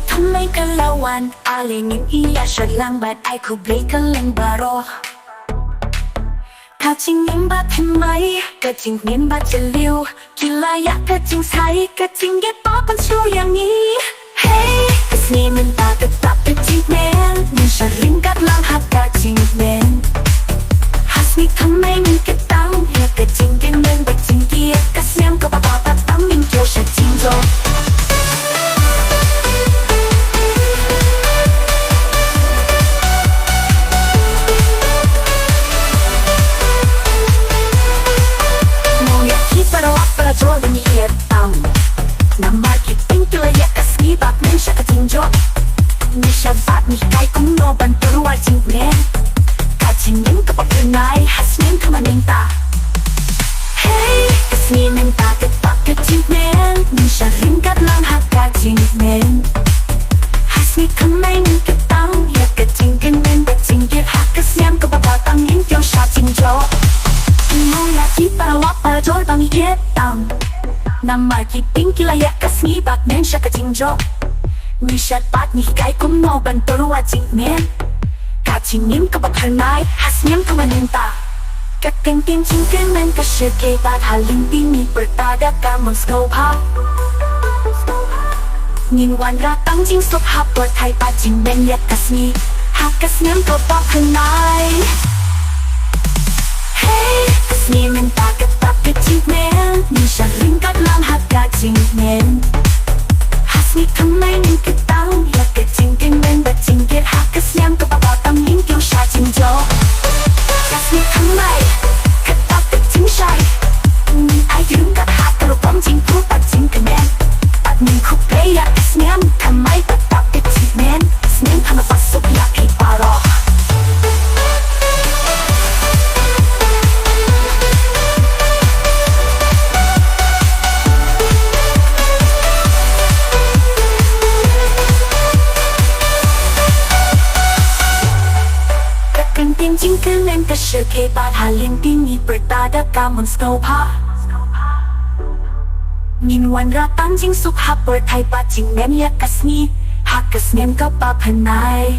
Thăm mấy cái lâu anh Ali những ý ya sợ lang bad ai khu break cái lên baro Cao chính những bát thêm mấy Cái chính miên bát chân liêu Kỳ là ya cái chính say Cái chính ghét bỏ con chú yang ý Hey Cái gì mình ta tự tập tự chính men Nhưng sợ linh cắt lang hát cả chính men Hát mi thăm mấy mình cái tăng Hiệp cái chính cái men bạch chính kia Cái xem có bà bà tăng mình kêu sợ chính rồi Para join me here down. Na marketing kila ya kasni bak men siya katinjo. Ni siya bat ni kay kung no ban turuan ting men. Kachingin kapag tunay hasnin kamaninta. Hey, kasni menta kapak kating men. Ni siya ringkat lang hakating men. Hasni kamay ng katang ya kating men bating git hakasyan kababatang hinkyo siya tinjo. Mula di para wak para joy bang ietang Na marketing kila ya kasni bak men siya katingjo Ni siya bat ni hikay kung no ban turuwa ting men Katingin kapag hanay hasniyang kamaninta Katingtin ting men kasyake bat haling bini bertada ka mong scope ha Nin wan ratang jing sop hap bertay bat jing men ya kasni Hakasniyang kapag hanay Hey, kasni men takat tapit ting men Ni siya ringkat lang hakating men Hasni kamay ning kitang Yakating king men bating git hakasniyang kababatang hinkyo siya tingjo Kasni kamay katapit ting siya'y Ni ay ringkat hakarupang ting pupat ting kamen At ning kuplay yakasniyang kamay katapit ting men Kasniyang kamapasok yakay paro Chính cứ lên cái sự kê bát hà liên tin nhị bertada ka mong scope ha Nhìn wan ra tan chính suk ha bertay bat jing men ya kasni Hakas men ka pa panay